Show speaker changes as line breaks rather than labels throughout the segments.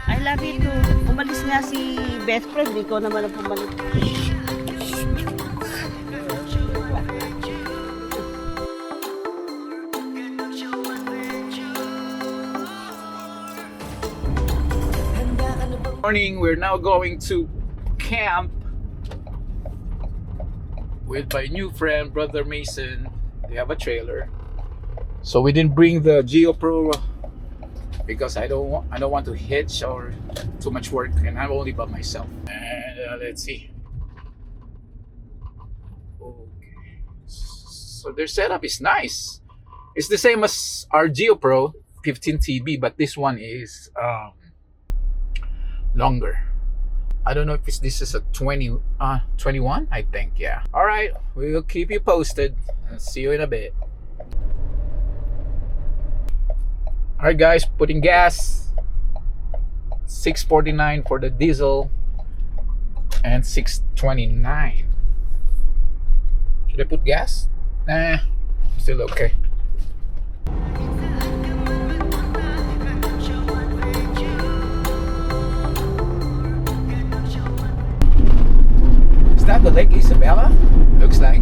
I love you too. Umalis nga si best friend, ikaw naman ang pumalit.
Morning, we're now going to camp with my new friend, Brother Mason. They have a trailer. So we didn't bring the GeoPro because I don't want to hitch or too much work, and I'm only by myself. And let's see. Okay. So their setup is nice. It's the same as our GeoPro 15 TB, but this one is longer. I don't know if this is a 21, I think, yeah. All right, we'll keep you posted. See you in a bit. All right, guys, putting gas. 649 for the diesel and 629. Should I put gas? Nah, still okay. Is that the Lake Isabella? Looks like.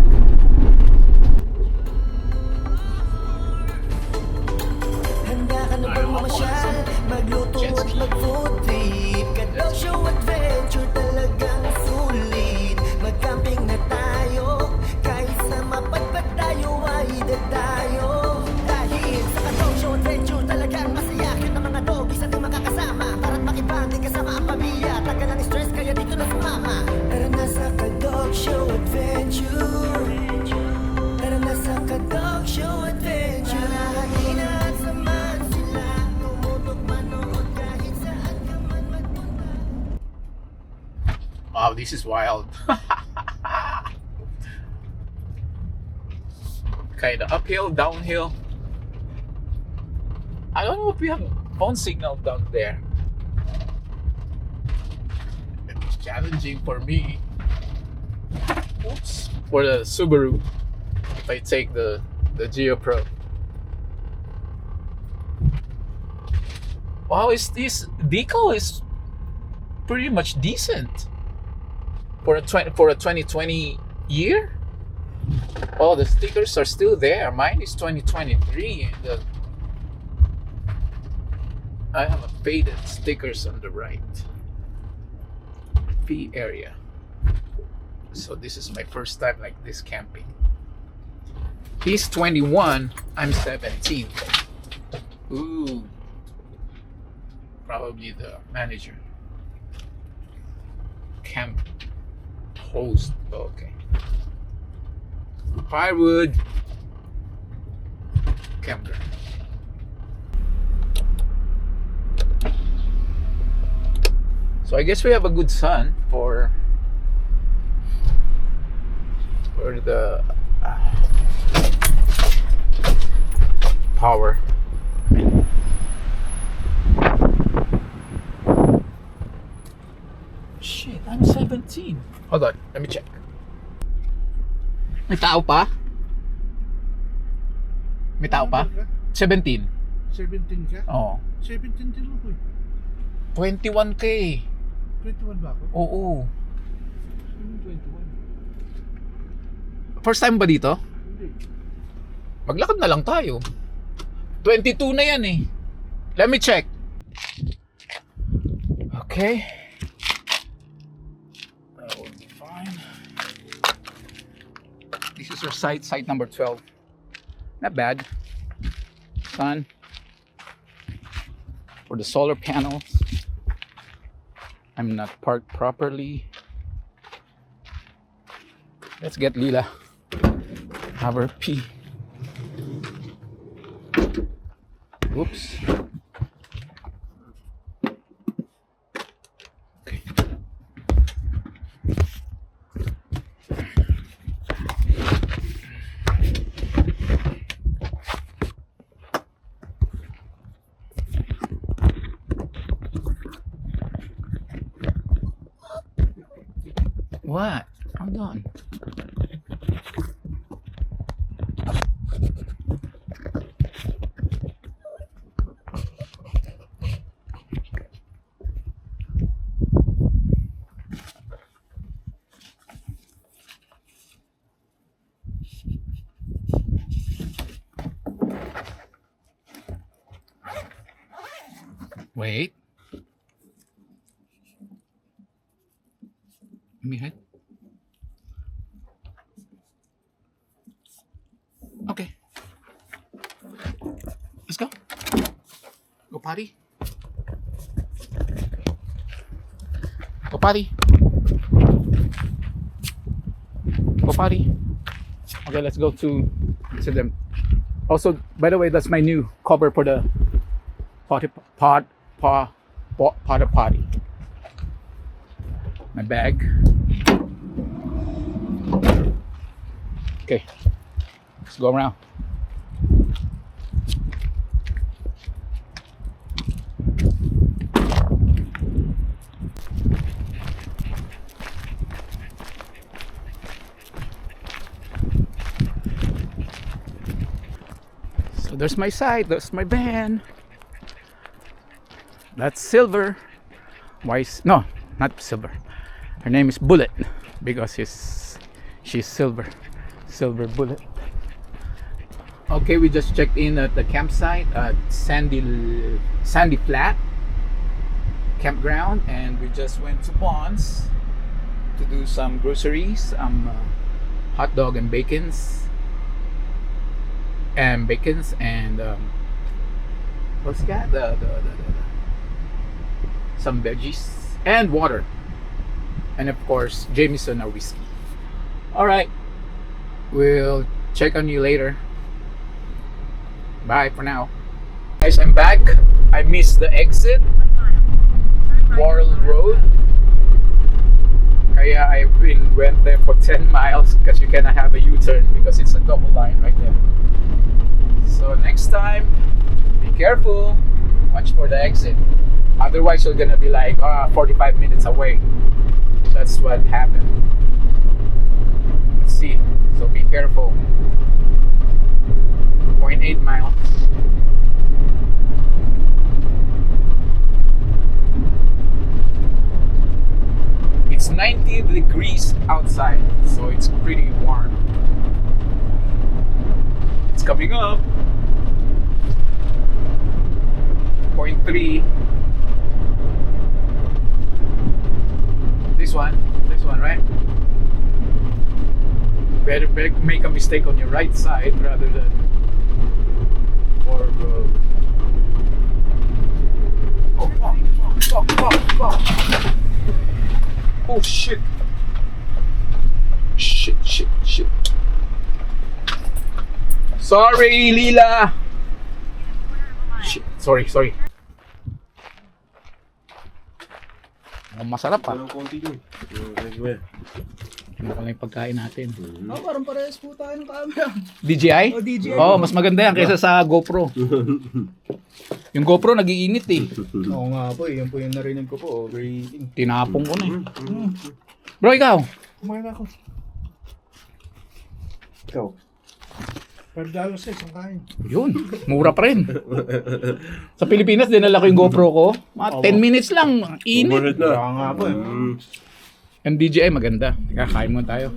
Handa ka na bang mamasyal? Magluto at mag-food trip. Kadog show adventure talagang sulit. Mag-camping na tayo. Kahit sa mapadpad tayo ay dadayo. Dahil sa kadog show adventure talagang masaya. Cute na mga dog, isa din makakasama. Para't makibanding kasama ang pamilya. Tagal ng stress kaya dito na sumama. Tara na sa kadog show adventure. Tara na sa kadog show adventure.
Wow, this is wild. Kind of uphill, downhill. I don't know if we have phone signal down there. It's challenging for me. Oops. For the Subaru, if I take the GeoPro. Wow, is this decal is pretty much decent for a 2020 year. Oh, the stickers are still there. Mine is 2023, and I have a faded stickers on the right P area. So this is my first time like this camping. He's 21, I'm 17. Ooh, probably the manager. Camp host. Okay. Firewood. Campground. So I guess we have a good sun for the power. Shit, I'm 17. Hold on, let me check. May tao pa? May tao pa? 17.
17 ka?
Oo.
17 din ako eh.
21K.
21 ba ako?
Oo.
Ano 21?
First time ba dito?
Hindi.
Maglakad na lang tayo. 22 na yan eh. Let me check. Okay. That will be fine. This is our site number 12. Not bad. Sun. For the solar panels. I'm not parked properly. Let's get Lila. Have her pee. Oops. Okay. What? Hold on. Wait. Let me hide. Okay. Let's go. Go potty. Go potty. Go potty. Okay, let's go to them. Also, by the way, that's my new cover for the potty. My bag. Okay, let's go around. So there's my side, there's my van. That's Silver. Why is no, not Silver. Her name is Bullet because she's silver. Silver Bullet. Okay, we just checked in at the campsite at Sandy Flat campground, and we just went to Bonds to do some groceries, hot dog and bacons, and what's that? The some veggies and water, and of course Jameson or whiskey. All right, we'll check on you later. Bye for now. Guys, I'm back. I missed the exit, World Road. Kaya I went there for 10 miles because you cannot have a U-turn because it's a double line right there. So next time, be careful. Watch for the exit. Otherwise, you're gonna be like 45 minutes away. That's what happened. Let's see. So be careful. 0.8 miles. It's 90 degrees outside, so it's pretty warm. It's coming up. 0.3. This one, right? Better make a mistake on your right side rather than fuck. Oh shit. Shit. Sorry, Lila. Shit. Sorry. Masarap pa.
Walang konti dun.
Ano pala yung pagkain natin?
Parang parehas po tayo ng camera.
DJI?
Oh, DJI.
Oh, mas maganda yan kaysa sa GoPro. Yung GoPro nagiinit eh.
Oo nga po, yan po yung narinig ko po. Overheating.
Tinapong ko na eh. Bro, ikaw?
Kumain ako.
Ikaw.
$5 sa isang kain.
Yun, mura pa rin. Sa Pilipinas, dinala ko yung GoPro ko. Mga 10 minutes lang, ang init.
Overhead na.
Kaya nga po eh.
Yung DJI maganda. Teka, kain mo tayo.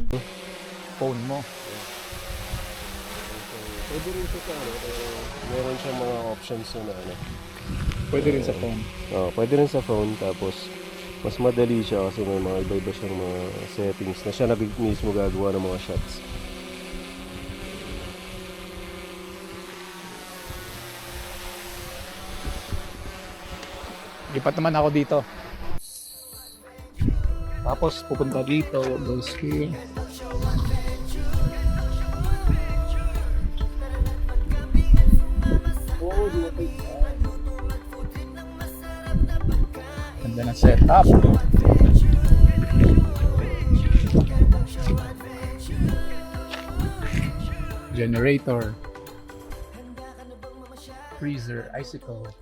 Phone mo.
Pwede rin siya sa ano, pero meron siyang mga options na ano.
Pwede rin sa phone.
Oh, pwede rin sa phone, tapos mas madali siya kasi may mga iba-iba siyang mga settings na siya na mismo gagawa ng mga shots.
Lipat naman ako dito. Tapos pupunta dito, goes here. Ganda ng setup. Generator. Freezer, icicle.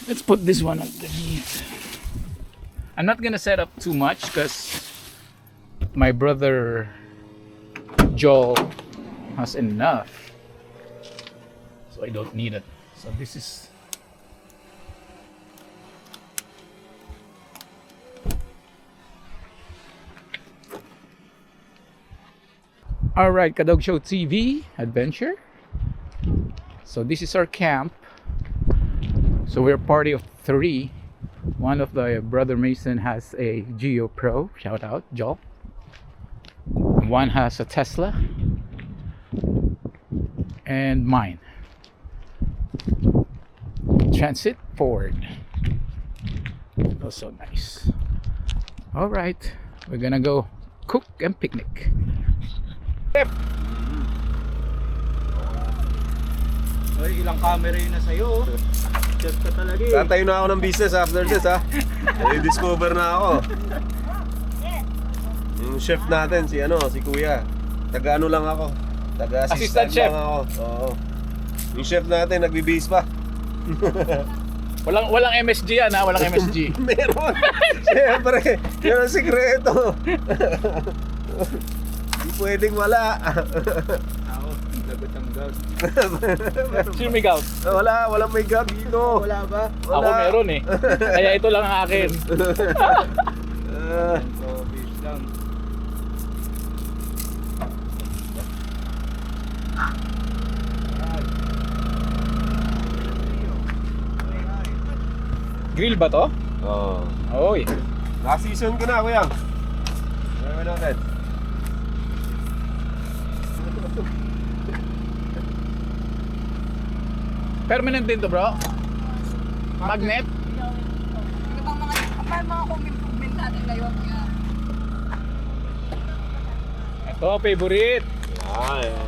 Let's put this one underneath. I'm not gonna set up too much because my brother Joel has enough, so I don't need it. So this is All right, Kadog Show TV adventure. So this is our camp. So we're a party of 3. One of the brother Mason has a Geo Pro. Shout out, Joel. One has a Tesla. And mine. Transit Ford. Also nice. All right, we're gonna go cook and picnic.
Ay, ilang camera yun na sa'yo. Just ka talaga eh.
Tatayo na ako ng business after this ha. Discover na ako. Yung chef natin, si Kuya. Taga ano lang ako. Taga
Assistant
assistant
chef.
lang ako. Oo. Yung chef natin, nagbibihis pa.
Walang MSG yan ha, walang MSG.
Meron. Siyempre, yun ang sikreto. Hindi pwedeng wala.
Ako, lagot ang gag.
Sino may gout?
Walang may gag dito.
Wala ba?
Wala.
Ako meron eh. Kaya ito lang ang akin.
Oh, fish lang.
Grill ba to?
Oo.
Oy.
Naka-season ko na, Kuya. Gawin natin.
Permanent din to, bro. Magnet.
Ano bang mga home improvement natin ngayon? Yan.
Ito, favorite.
Yan.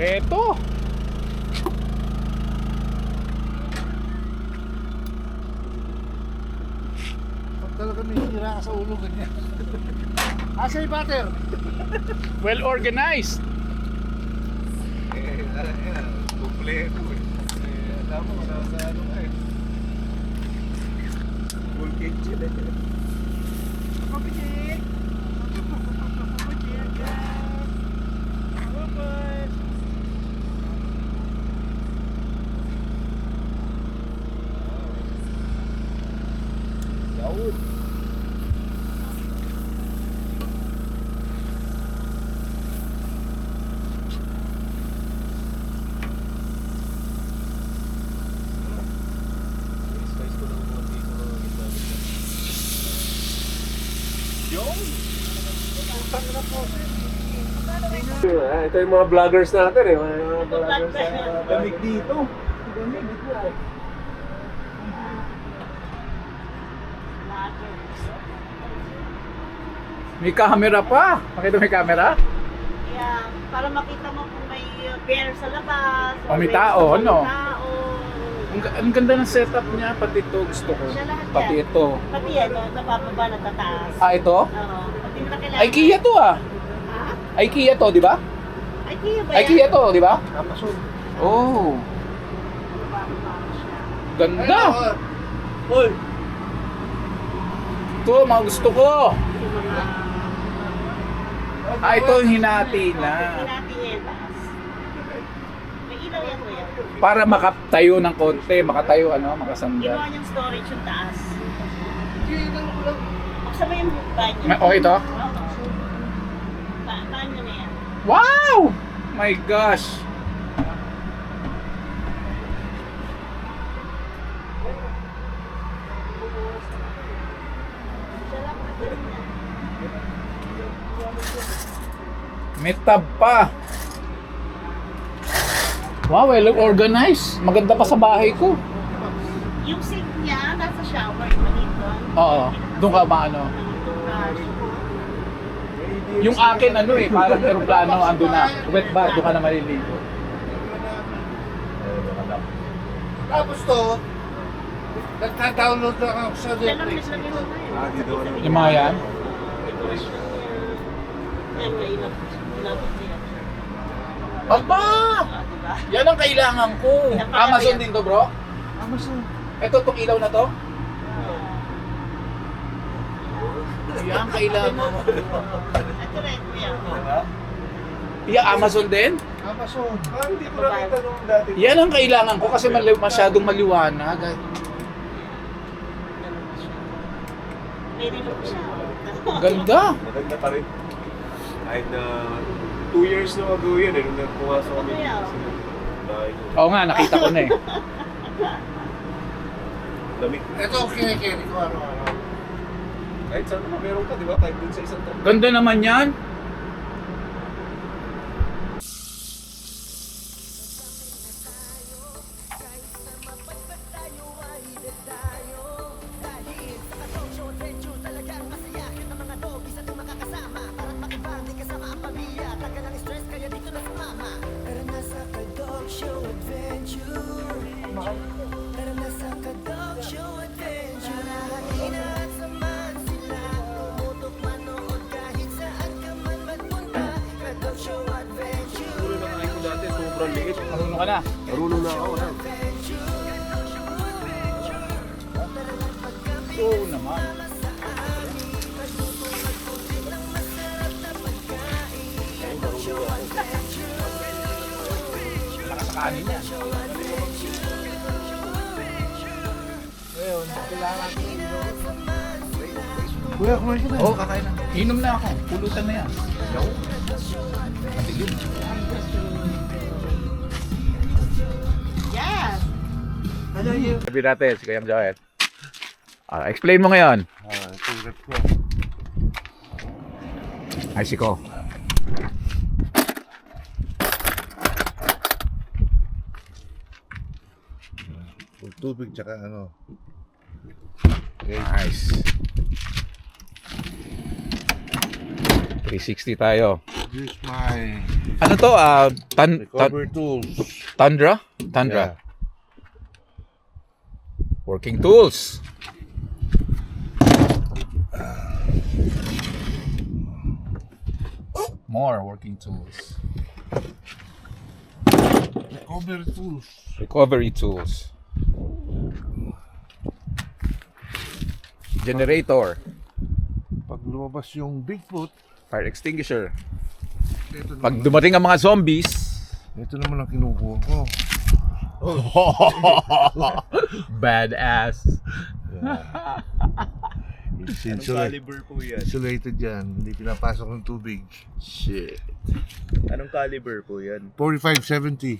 Ito.
Pag talaga may hira ka sa ulo, ganyan. Asa yung butter?
Well organized.
Kompleto eh. Alam mo, sa ano ka eh. Full kitchen eh. Ito yung mga vloggers natin eh. Mga vloggers na
Lamig dito.
May camera pa. Pakita may camera.
Kaya, para makita mo kung may bear sa labas.
O, may
may
tao,
may
ano?
tao.
Ang ganda ng setup niya. Pati ito gusto ko.
Siya lahat
Pati
yan.
ito.
Pati yan, no? Napapaba, natataas.
Ah, ito?
Oo. Pati nakilala.
IKEA to ah.
Ha?
IKEA to, di ba?
IKEA ba yan?
IKEA to, di ba?
Kapasod.
Oh. Ganda.
Hoy!
Ito, mga gusto ko. Ah, ito yung hinati na.
Hinati niya yung taas. May ilaw yan, kuya.
Para makatayo ng konti, makatayo makasandal.
Ginawa niyang storage yung taas. Buksan mo yung banyo.
Oh, ito?
Oo. Banyo na yan.
Wow! My gosh. May tab pa. Wow, well organized. Maganda pa sa bahay ko.
Yung sink niya, nasa shower. Maliit doon.
Oo, doon ka maano. Yung akin parang aeroplano ando na. Wet bar, doon ka na maliligo.
Tapos to, nagka-download na ako sa Netflix.
Yung mga yan.
Yan, may ilap. Ilapot niya.
Aba!
Diba?
Yan ang kailangan ko. Amazon din to, bro?
Amazon.
Ito, itong ilaw na to? Yan kailangan mo.
Ito rin, kuya.
Yeah, Amazon din?
Amazon.
Hindi ko nakita nung dati.
Yan ang kailangan ko kasi masyadong maliwanag.
May remote siya.
Ganda.
Maganda pa rin. Kahit na 2 years na ago yun nung nagpumasok kami
Kuya.
sa bahay ko.
Oo nga, nakita ko na eh.
Lamig.
Ito kinikiri ko ano.
Kahit saan naman meron ka, di ba? Kahit dun sa isang taon.
Ganda naman yan.
Tara na sa Kadog Show Adventure. Tara na sa Kadog Show Adventure. Halina at samahan sila. Tumutok manood kahit saan ka man magpunta. Kadog Show Adventure.
Puro na nga ko dati, sobrang liit.
Marunong ka na.
Marunong na ako.
Oo naman. Lakas sa kanin niya.
Kuya, kumain ka na.
Oo, kakain na. Inom na ako. Pulutan na yan. Yo. Matilim.
Yes!
Sabi natin, si Kayang Joet. Explain mo ngayon.
Tulad ko.
Ay, siko.
Tubig tsaka ano.
Nice. 360 tayo.
Use my
Ano to?
recovery tools.
Tundra? Tundra. Working tools. More working tools.
Recovery tools.
Recovery tools. Generator.
Pag lumabas yung Bigfoot,
Fire extinguisher.
ito
Pag
naman,
dumating ang mga zombies,
ito naman ang kinukuha ko.
badass.
It's
Anong caliber po yan?
insulated yan. Hindi pinapasok ng tubig.
Shit.
Anong caliber po yan?
4570.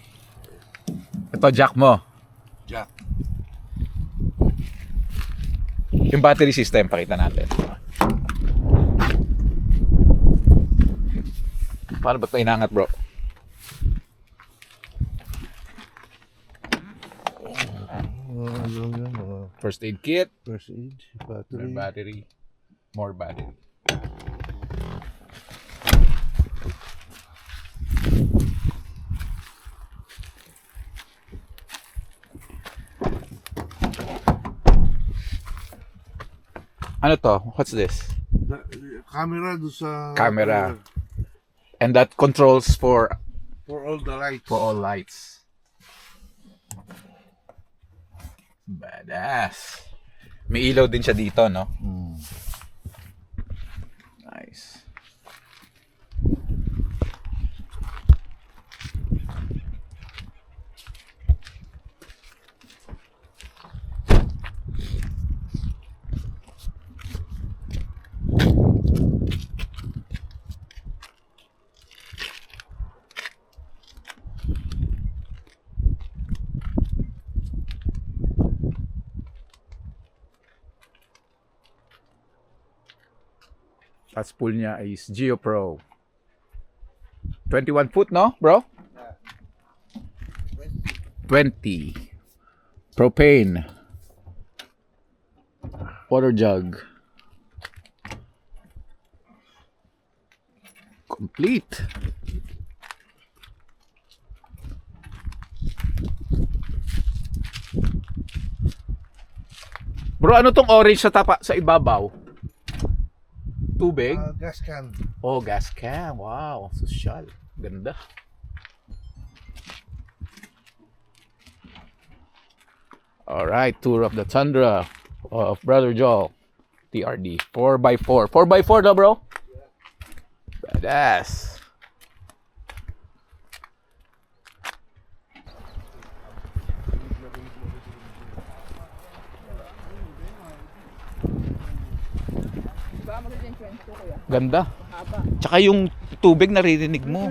Ito jack mo.
Jack.
Yung battery system, pakita natin. Paano ba't may inangat, bro? First aid kit,
First aid,
more
battery.
battery, more battery. Ano to? What's this?
Camera do sa...
Camera. And that controls for
For all the lights.
all lights. Badass. May ilaw din siya dito, no? Nice. At spool niya is GeoPro. 21 foot, no, bro? 20. Propane. Water jug. Complete. Bro, ano tong orange sa tapa sa ibabaw? Tubig?
Gas can.
Oh, gas can. Wow, social. Ganda. All right, tour of the tundra of Brother Joel. TRD. 4x4. 4x4 daw, bro? Badass. Ganda. Tsaka yung tubig naririnig mo.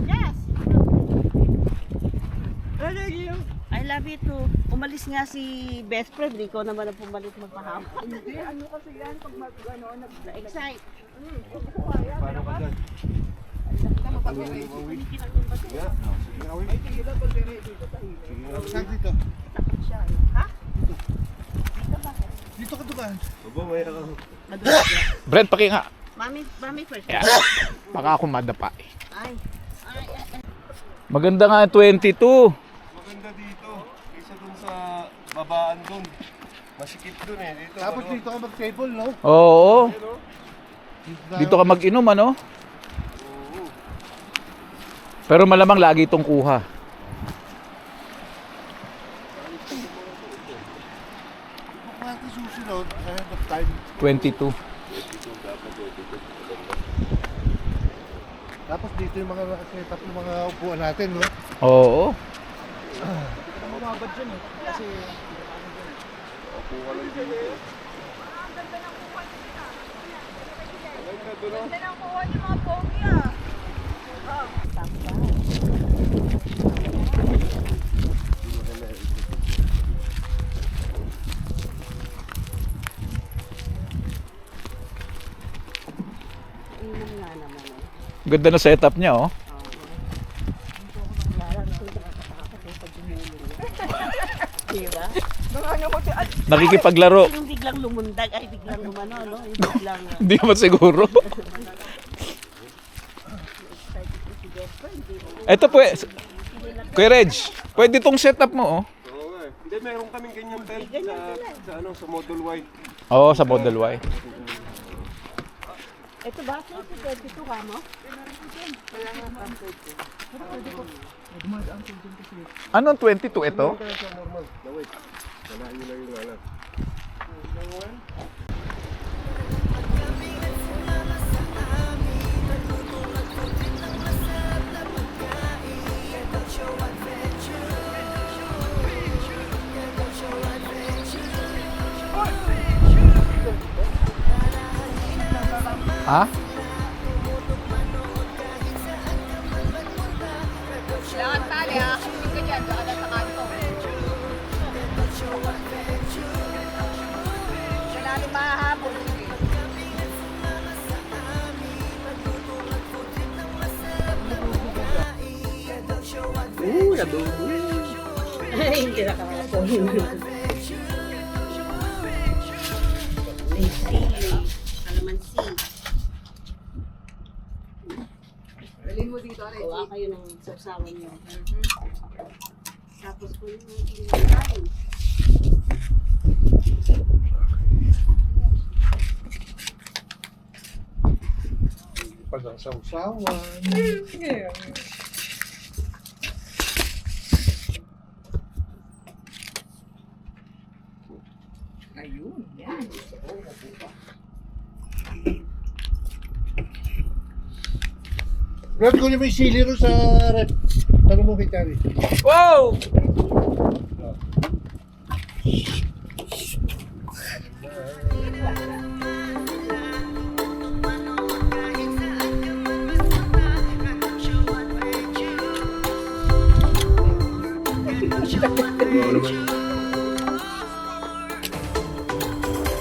Yes! I love you too. Umalis nga si best friend, ikaw naman ang pumalit magpahapon.
Hindi, ano kasi yan, pag
Na-excite.
Paano ka dyan?
Saan dito?
Ha?
Dito ka dumaan.
Aba, may ako.
Brent, paki nga.
Mami first.
Yeah. Baka ako madapa eh.
Ay.
Maganda nga 22.
Maganda dito. Kaysa dun sa babaan dun. Masikip dun eh. Dito,
Tapos
ano?
dito ka mag-table, no?
Oo. Dito ka mag-inom, ano? Pero malamang lagi itong kuha.
Kung natin susunod, ahead of time.
22.
Tapos dito yung mga setup ng mga upuan natin, no?
Oo.
Ganda ng kuha niyo mga pogi ah.
Ganda na setup niya, oh.
Diba?
Nakikipaglaro.
Yung biglang lumundag, ay biglang lumano, no? Yung biglang...
Hindi naman siguro. Ito po, Kuya Reg, pwede itong setup mo, oh.
Oo nga eh. Hindi, meron kaming ganyan tent sa, ano, sa Model Y.
Oo, sa Model Y.
Ito ba? So, 22 ka mo?
Anong 22 ito?
Kaya sa normal. Dawit. Wala yun lang yung alam.
Ha?
Kailangan tali ah. Hindi ka dyan, saka na sa kanto. Wala rin mahahabol. Sige.
Ay, hindi na kakapon. Ay, sili. Kalamansi.
Dalhin mo dito, Reggie.
Gawa kayo ng sausawan niyo. Tapos po yung kinakain.
Pag ang sausawan.
Ayun, yan.
Brad, kunin mo yung sili ro sa rep. Tanong mo kay Chari.
Wow!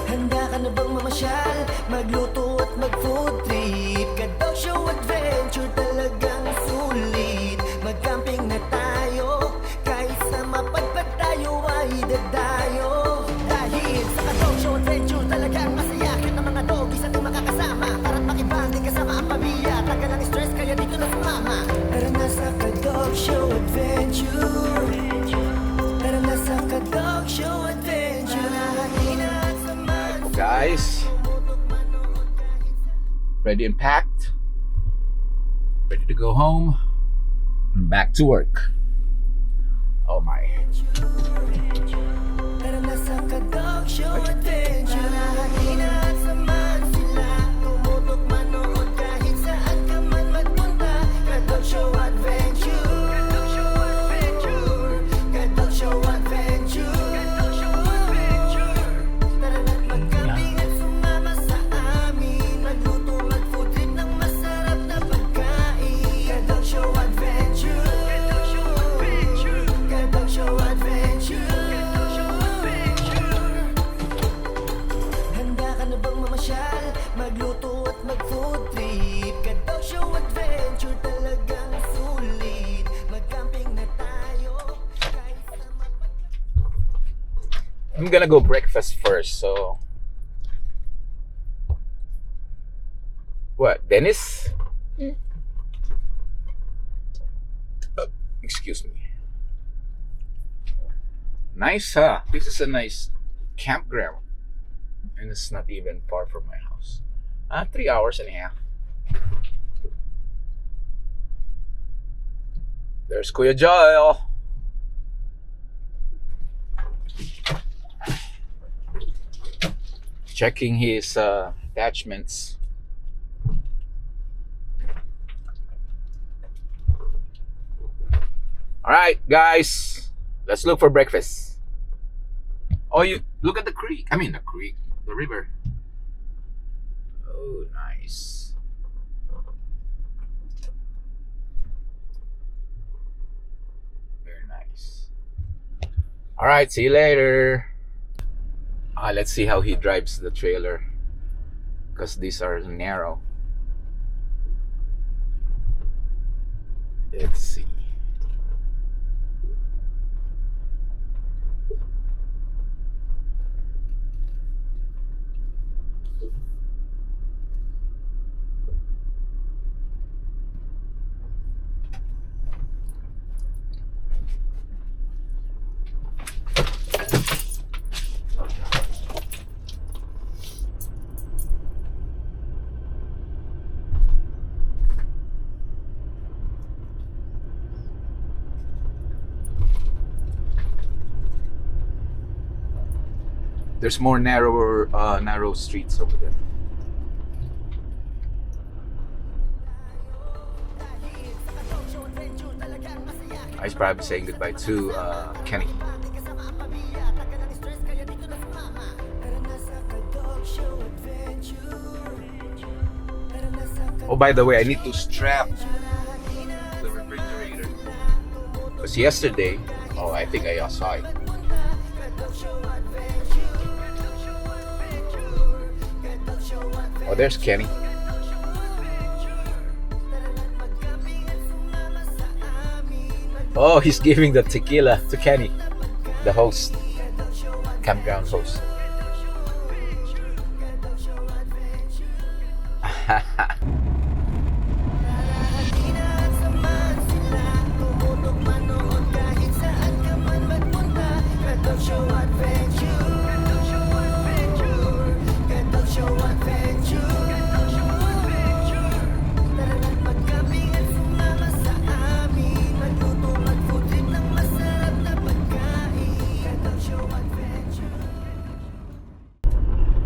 Handa ka na bang mamasyal? Magluto at mag-food trip Kadaw show adventure talagang sulit Mag-camping na tayo Kahit sa mapadpad tayo ay dadayo Dahil sa Kadaw show adventure talagang masaya Kahit ang mga doggies ating makakasama Tara't makibanding kasama ang pamilya Tagal ang stress kaya dito na sumama Tara na sa Kadaw show adventure Tara na sa Kadaw show adventure
Guys, ready and packed, ready to go home and back to work. Oh my.
Show Adventure. Halina at samahan sila. Tumutok manood kahit saan ka man magpunta. Kadog Show Adventure. Kadog Show Adventure. Kadog Show Adventure. Kadog Show Adventure. Tara na't mag-camping at sumama sa amin. Magluto, mag-food trip ng masarap na pagkain. Kadog Show Adventure. Kadog Show Adventure. Kadog Show Adventure. Kadog Show Adventure. Handa ka na bang mamasyal? Magluto at mag-food trip. Kadog Show Adventure talagang sulit. Mag-camping na tayo. Kahit sa
I'm gonna go breakfast first, so... What, Dennis? Excuse me. Nice, huh? This is a nice campground. And it's not even far from my house. 3 hours and a half. There's Kuya Joel. Checking his attachments. All right, guys, let's look for breakfast. Oh, you look at the creek. I mean, the river. Oh, nice. Very nice. All right, see you later. Let's see how he drives the trailer, because these are narrow. Let's see. There's more narrow streets over there. He's probably saying goodbye to Kenny. Oh, by the way, I need to strap the refrigerator, because yesterday, I think I saw it. Oh, there's Kenny. Oh, he's giving the tequila to Kenny, the host, campground host.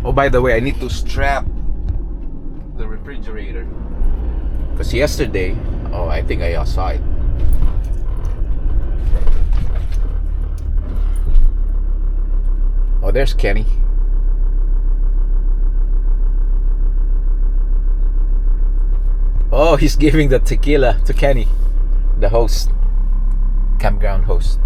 Oh, by the way, I need to strap the refrigerator, because yesterday, I think I saw it. Oh, there's Kenny. Oh, he's giving the tequila to Kenny, the host, campground host.